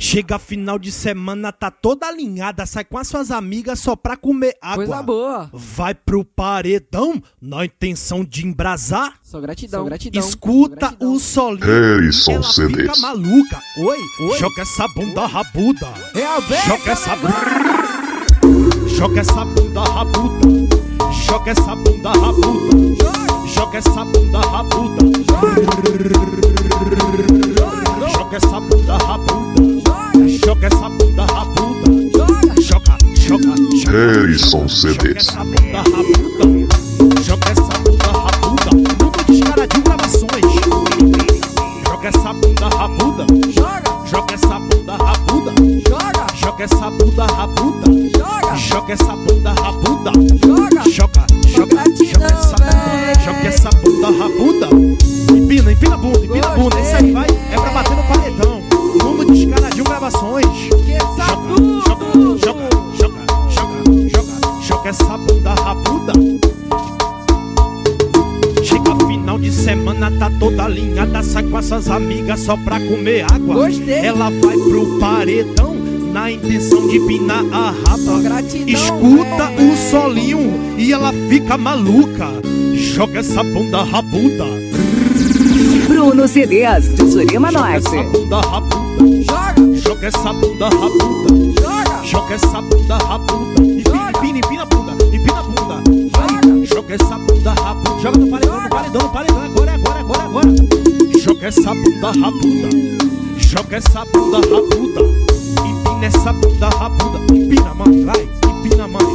Chega final de semana, tá toda alinhada, sai com as suas amigas só pra comer água. Coisa boa. Vai pro paredão na intenção de embrasar. Só gratidão, gratidão. Escuta o solinho, Harrison ela CDs. fica maluca. Oi, joga essa bunda rabuda. Joga essa Joga essa bunda rabuda. Joga essa bunda rabuda. Joga essa bunda rabuda. Joga essa bunda rabuda. Joga essa bunda rabuda. Joga, joga, joga. Harrison Joga CDs. essa bunda rabuda. Joga essa bunda rabuda. Mundo de cara de gravações. Joga essa bunda rabuda. Joga essa bunda rabuda. Joga essa bunda rabuda. Joga essa bunda rabuda. Joga, joga, joga essa bunda. Joga essa bunda rabuda. Empina, empina a bunda. Isso aí vai, é pra bater no paredão. Mundo descaradinho gravações. Joga essa bunda rabuda. Chega final de semana, tá toda alinhada, sai com essas amigas só pra comer água. Gostei. Ela vai pro paredão na intenção de pinar a raba. Gratidão, Escuta o solinho e ela fica maluca. Joga essa bunda rabuda. Bruno CDs de Jurema Joga Norte. essa bunda rabuda. Joga essa bunda rabuda. Joga essa bunda rabuda. Empina a bunda. Empina a bunda. Vai. Joga essa bunda rabuda. Joga no paredão, no paredão, no paredão. Agora. Joga essa bunda rabuda. Joga essa bunda rabuda. Empina essa bunda rabuda. Empina, mãe, vai. Empina, mãe.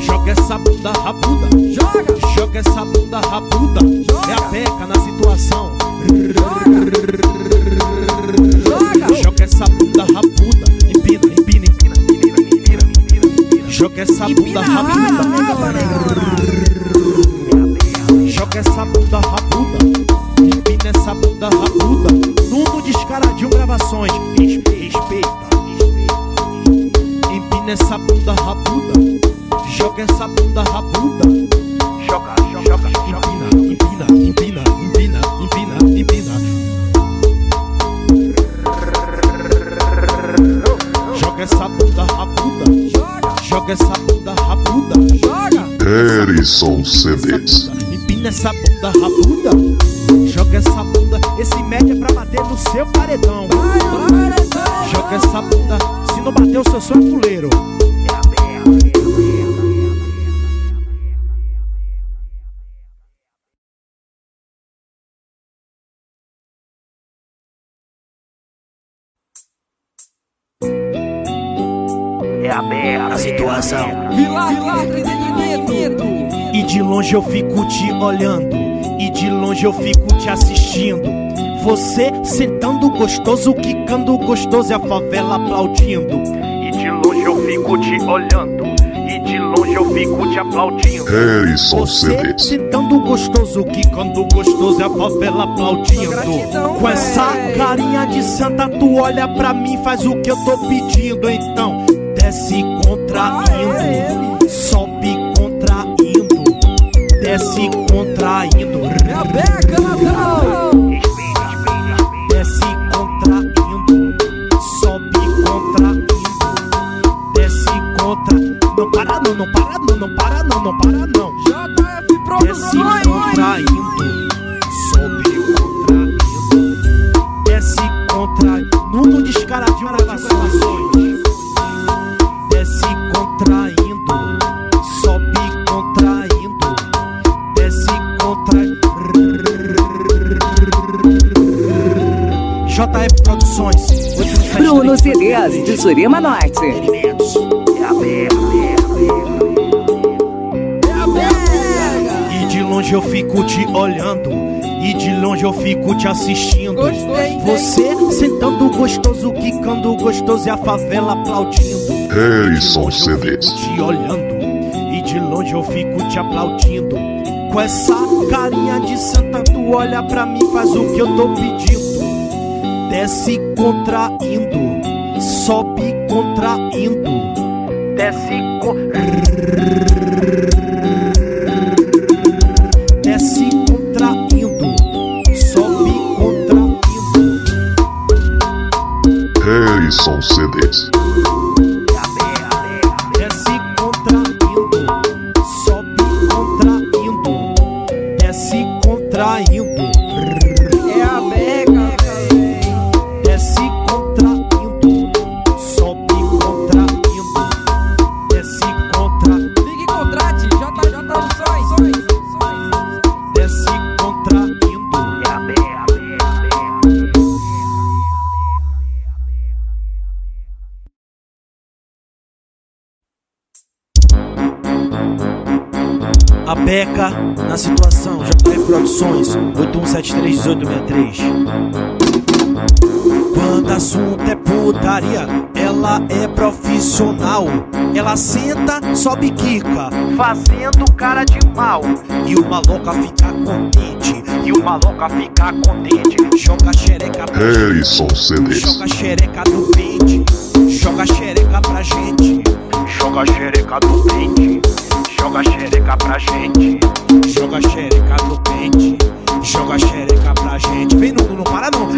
Joga essa bunda rabuda. Joga essa bunda rabuda. É a peca na situação. Joga essa bunda rabuda. Empina. Joga essa bunda rabuda. Joga essa bunda rabuda. Empina essa bunda rabuda. Tudo descaradinho gravações. Respeita. Empina essa bunda rabuda. Joga essa bunda rabuda. Joga. Empina. Joga essa bunda rabuda. Joga essa bunda rabuda. Harrison CDs. Empina essa bunda rabuda. Joga essa bunda. Esse média é pra bater no seu paredão. Joga essa bunda. Se não bater o seu sonho é fuleiro. A situação. Milagre de entretenimento. E de longe eu fico te olhando, e de longe eu fico te assistindo. Você sentando gostoso, quicando gostoso e a favela aplaudindo. E de longe eu fico te olhando, e de longe eu fico te aplaudindo. Harrison Você CDs. sentando gostoso, quicando gostoso e a favela aplaudindo. Gratidão, Com essa véi. carinha de santa, tu olha pra mim, faz o que eu tô pedindo. Então, desce contraindo, sobe contraindo, desce contraindo. Desce contraindo, sobe contraindo, desce contra. Não para não. Desce contraindo, sobe contraindo, desce contraindo. Nuno descaradinho gravações. Desce contraindo, sobe contraindo, desce contraindo. JF Produções. Bruno CDs de Jurema Norte. E de longe eu fico te olhando, e de longe eu fico te assistindo. Gostei. Você sentando gostoso, quicando gostoso e a favela aplaudindo. Harrison De longe eu CDs. fico te olhando, e de longe eu fico te aplaudindo. Com essa carinha de santa, tu olha pra mim, faz o que eu tô pedindo. Desce contraindo, sobe contraindo, desce desce contraindo, sobe contraindo. Harrison CDs. Desce contraindo, sobe contraindo, desce contraindo. É a beca, véi. Desce contraindo, sobe contraindo, desce contra, Ligue e contrate, JJ Produções. desce contraindo. A Beca na situação, JF Produções, 81731863. Quando assunto é putaria, ela é profissional. Ela senta, sobe e quica, fazendo cara de mal. E o maloca fica contente, joga a xereca pra gente, Harrison CDs. joga a xereca no pente, joga a xereca pra gente, joga a xereca no pente, joga a xereca pra gente, joga a xereca no pente, joga a xereca pra gente. Vem, não para não.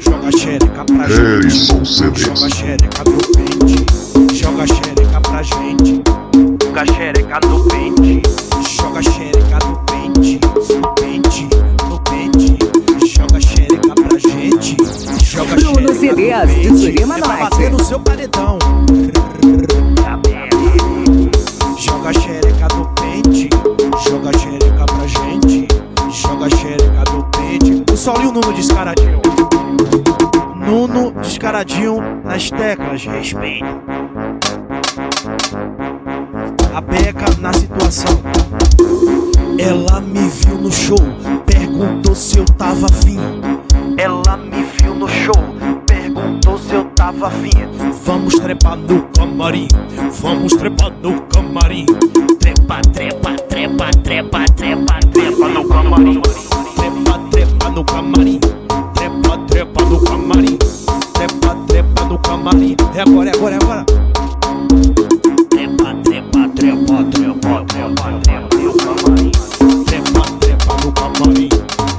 Joga a xereca pra gente, Harrison joga a CDs. xereca no pente, joga a xereca pra gente, joga a xereca no pente, joga a xereca no pente, no pente, no pente, joga a xereca pra gente, joga a Bruno xereca no CDs de pente. Surima É pra Norte. bater no seu paredão. Joga a xereca no pente, joga a xereca pra gente, joga a xereca no pente. O Sol e o Nuno descaradinho, Nuno descaradinho nas teclas, respeito. A Beca na situação, ela me viu no show, perguntou se eu tava afim. Ela me viu no show, perguntou se eu tava afim. Vamos trepar no camarim, vamos trepar no camarim. Trepa, trepa, trepa, trepa, trepa, trepa no camarim. Trepa, trepa no camarim. Trepa, trepa no camarim. Trepa, trepa no camarim. É agora, é agora, é agora. Trepa, trepa, trepa, trepa, trepa, trepa no camarim. Trepa, trepa no camarim.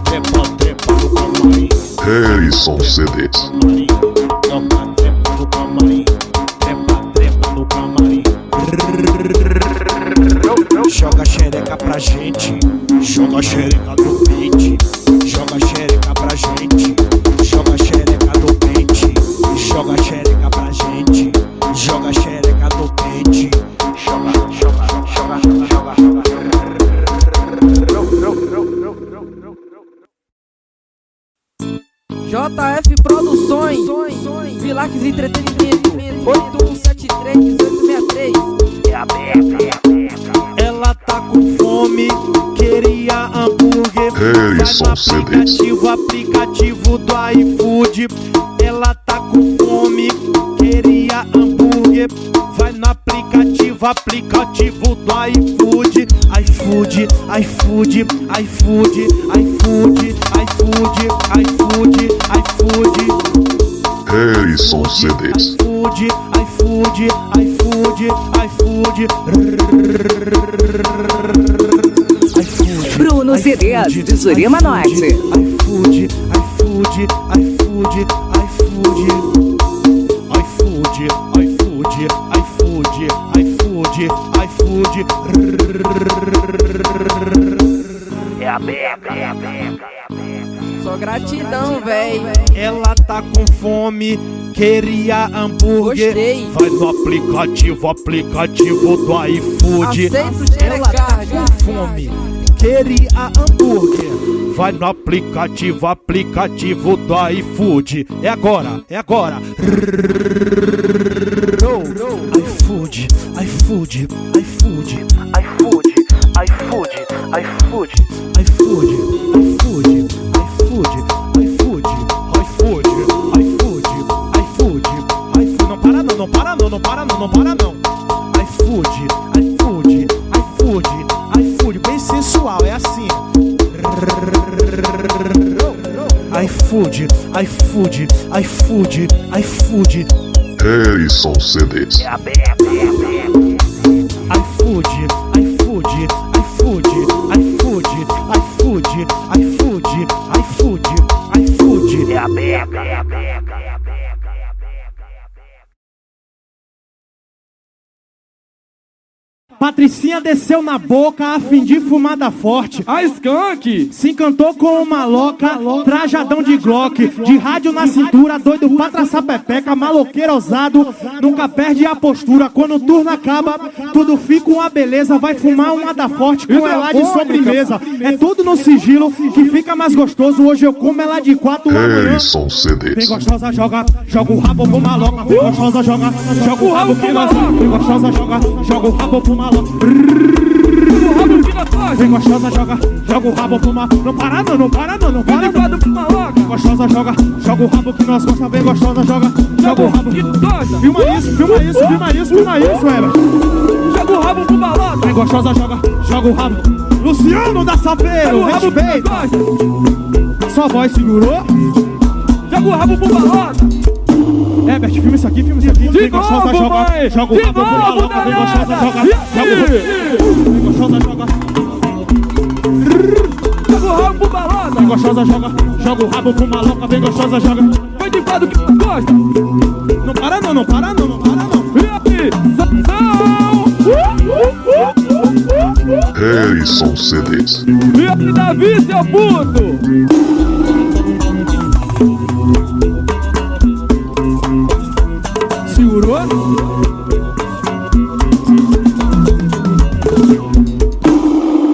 Trepa, trepa no camarim. Harrison CDs. Trepa, trepa no camarim. Trepa, trepa no camarim. Joga a xereca pra gente, joga a xereca no pente, joga a xereca pra gente, joga a xereca no pente, joga a xereca pra gente, joga a xereca no pente, joga, joga, joga, joga, joga. JF Produções. Vilaques Entretenimento. 81731863. Ela tá com fome, queria hambúrguer. Harrison Vai no CDs. aplicativo do iFood. Ela tá com fome, queria hambúrguer. Vai no aplicativo do iFood. iFood, iFood, iFood, iFood, iFood, iFood, iFood. Harrison CDs. iFood, iFood, iFood, iFood. iFood. Bruno CDs de Surima Norte. iFood, iFood, iFood, iFood. iFood, iFood, iFood, iFood, iFood. É a Beca, é a Beca. Só gratidão, véi. Ela tá com fome, queria hambúrguer. Gostei. Vai no aplicativo do iFood. Aceito Ela tá xerecard. com fome, queria hambúrguer. Vai no aplicativo do iFood. É agora, é agora. iFood, iFood, iFood, iFood, iFood, iFood, iFood, iFood, iFood, iFood, iFood, iFood, iFood, iFood. Não para não, não para não, não para não, não para não. iFood, iFood, iFood, iFood, bem sensual, é assim. iFood, iFood, iFood, iFood. Harrison CDs. iFood, iFood, iFood, iFood, iFood, iFood, iFood, iFood. É a Beca. Patricinha desceu na boca a fim de fumada forte. A skunk Se encantou com uma loca, trajadão de Glock, de rádio na cintura, doido pra traçar pepeca, maloqueiro ousado, nunca perde a postura. Quando o turno acaba, tudo fica uma beleza, vai fumar uma da forte com ela de sobremesa. É tudo no sigilo que fica mais gostoso, hoje eu como ela de 4 amanhã. Harrison Vem CDs. gostosa, joga o rabo pro maloca. Vem gostosa, joga o rabo que nós. Vem gostosa, joga o rabo pro maloca. o rabo que nós faz. Vem gostosa, joga o rabo pro maloca. Não para não, não para não, não para não. Quadro pro maloca. Vem gostosa, joga o rabo que nós gosta. Vem gostosa, joga o rabo. Que gosta. Filma isso, Eva. Joga o rabo pro maloca. Vem gostosa, joga o rabo. Luciano da Saveiro, O rabo que nós respeita. gosta. Só voz segurou. Joga o rabo pro maloca. Herbert, filma isso aqui. Vem gostosa, joga o rabo pro maloca. Vem gostosa, joga o rabo. Vem gostosa, joga o rabo pro maloca. Vem gostosa, joga o rabo pro maloca. Vem gostosa, joga. Vai de quadro que nós gosta. Não para não, não para não, não para não. E aí, Harrison CDs. E aí, Davi, seu puto. Segurou?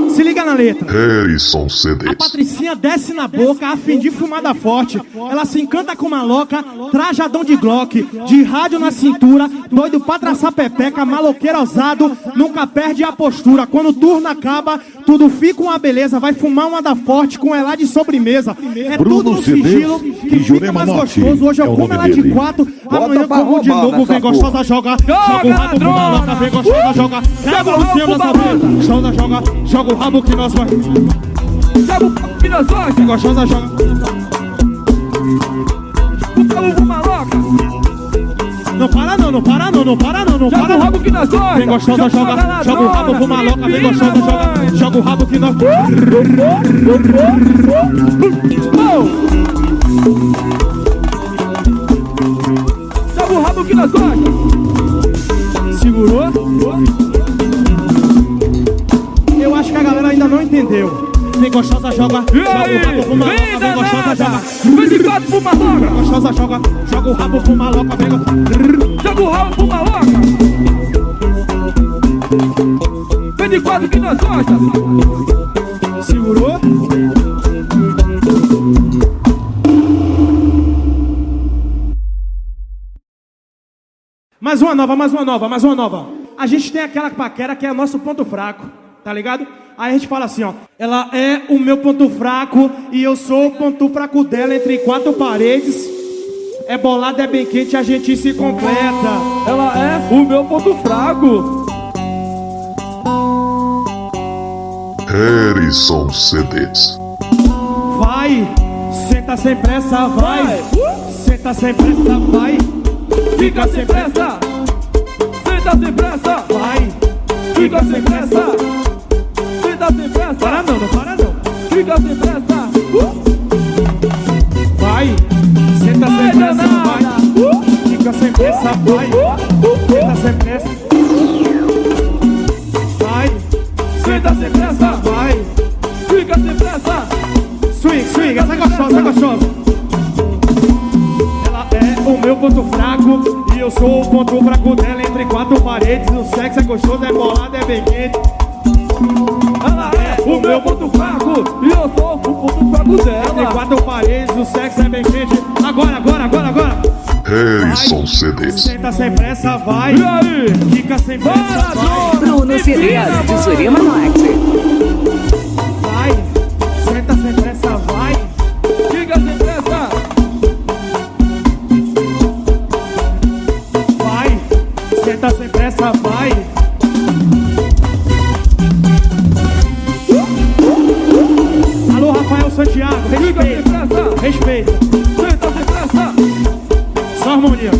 Se liga na letra. Harrison A CDs. Patricinha desce na boca a fim de fumada forte. Ela se encanta com uma loca, trajadão de Glock, de rádio na cintura, doido pra traçar pepeca, maloqueiro ousado, nunca perde a postura. Quando o turno acaba, tudo fica uma beleza, vai fumar uma da forte com ela de sobremesa. É tudo no sigilo que fica mais gostoso. Hoje eu como ela de 4, amanhã como de novo. Vem gostosa, joga o rabo pro maloca. Vem gostosa, joga o Luciano da Saveiro. Gostosa, joga o rabo que nós vai. Joga o rabo que nós gosta. Vem gostosa, joga. O rabo pro maloca. Não para não, não para não, não para não, não Joga para o não. rabo que nós gosta. Vem gostosa, joga o rabo pro maloca. Vem gostosa, joga o rabo que nós. Joga o rabo que nós gosta. Segurou? Eu acho que a galera ainda não entendeu. Vem gostosa, joga o rabo pro maloca. Vem gostosa, joga. Vem de quatro pro maloca. Vem gostosa, joga o rabo pro maloca. Vem Joga o rabo pro maloca. Vem de quatro que nós gosta. Segurou? Mais uma nova. A gente tem aquela paquera que é nosso ponto fraco, tá ligado? Aí a gente fala assim, ó. Ela é o meu ponto fraco e eu sou o ponto fraco dela entre 4 paredes. É bolada, é bem quente, a gente se completa. Ela é o meu ponto fraco. Harrison CDs. Vai, senta sem pressa, vai. Senta sem pressa, vai. Fica sem pressa. Senta sem pressa. Vai, Fica sem pressa. Senta sem pressa. para não, não para não. Fica sem pressa. Vai, senta sem pressa, vai. Fica sem pressa, vai. Senta sem pressa. Vai, Senta sem pressa. vai. Fica sem pressa. Swing, essa é gostosa. Ela é o meu ponto fraco e eu sou o ponto fraco dela entre 4 paredes. O sexo é gostoso, é bolado, é bem quente. Ela é o meu ponto fraco e eu sou o ponto fraco Entre dela. 4 paredes, o sexo é bem quente. Agora. Harrison CDs. Senta sem pressa, vai. E aí? Fica sem pressa, vai. Bruno CDs de Jurema Norte. Vai, senta sem pressa, vai. Fica sem pressa. Vai, senta sem pressa, vai. Alô, Rafael Santiago, Fica sem respeita, pressa. respeita. Senta sem pressa. Só harmonia.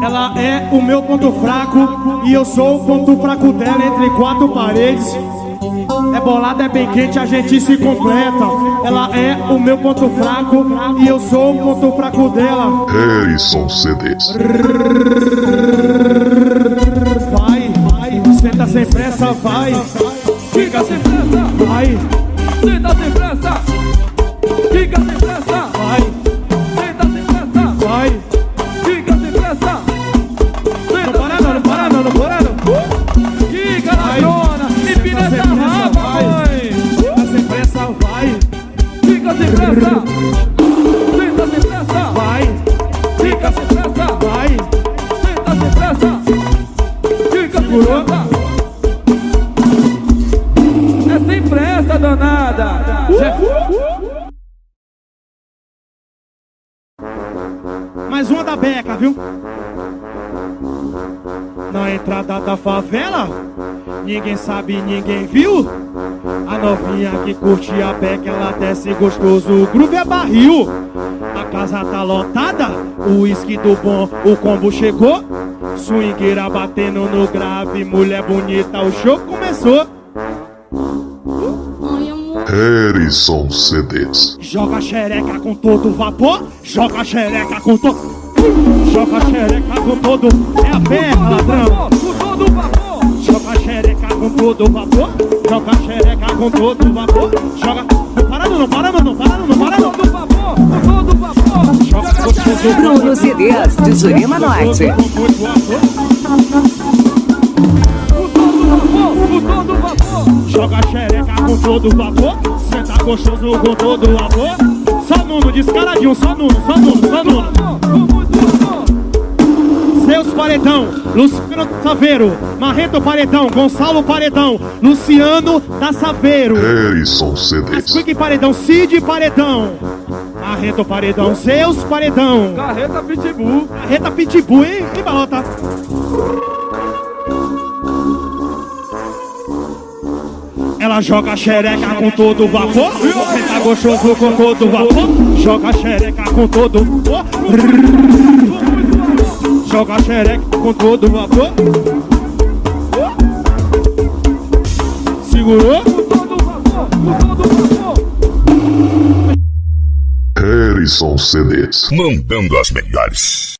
Ela é o meu ponto fraco e eu sou o ponto fraco dela entre 4 paredes. É bolada, é bem quente, a gente se completa. Ela é o meu ponto fraco e eu sou o ponto fraco dela. Harrison CDs. Vai, senta sem pressa, vai. Fica sem pressa, Vai, senta sem pressa. Fica sem pressa, vai, senta sem pressa. vai. Fica sem pressa. Não para não, não para não, não para não. Fica na Vai. zona, empina Senta sem essa pressa, raba, vai. mãe. Senta sem pressa, vai. Fica sem pressa. Senta sem pressa. Vai, Fica sem pressa. vai. Senta sem pressa. Fica sem Segurou? pressa. É sem pressa, danada. Mais uma da beca, viu? Na entrada da favela, ninguém sabe, ninguém viu. A novinha que curte a beca, ela desce gostoso, o groove é barril. A casa tá lotada, o uísque do bom, o combo chegou. Swingueira batendo no grave, mulher bonita, o show começou. Harrison CDs. Joga a xereca com todo vapor, joga a xereca com todo. Joga a xereca com todo. É a perna, ladrão. Com todo vapor. Joga a xereca com todo vapor. Joga a xereca com todo vapor. Joga. Não para não, não para não, não para não, não para não. Com todo vapor. Com todo vapor. Joga com todo Bruno CDs de Zurema Norte. com muito vapor. Com todo vapor. Com todo vapor. Joga a xereca com todo vapor. Senta gostoso com todo vapor. Só Nuno, descaradinho, só Nuno, só Nuno, só Nuno. Com muito vapor. Seus paredão, Luciano Saveiro, Marrento Paredão, Gonçalo Paredão, Luciano da Saveiro, Harrison CDs. Quick Paredão, Cid Paredão, Marrento Paredão, seus paredão, Carreta Pitbull. Carreta Pitbull, hein, balota. Ela joga a xereca com todo vapor, senta gostoso com todo vapor, joga a xereca com todo vapor. Joga a xereca com todo vapor. Segurou? Com todo vapor. Com todo vapor. Harrison CDs. Mandando as melhores.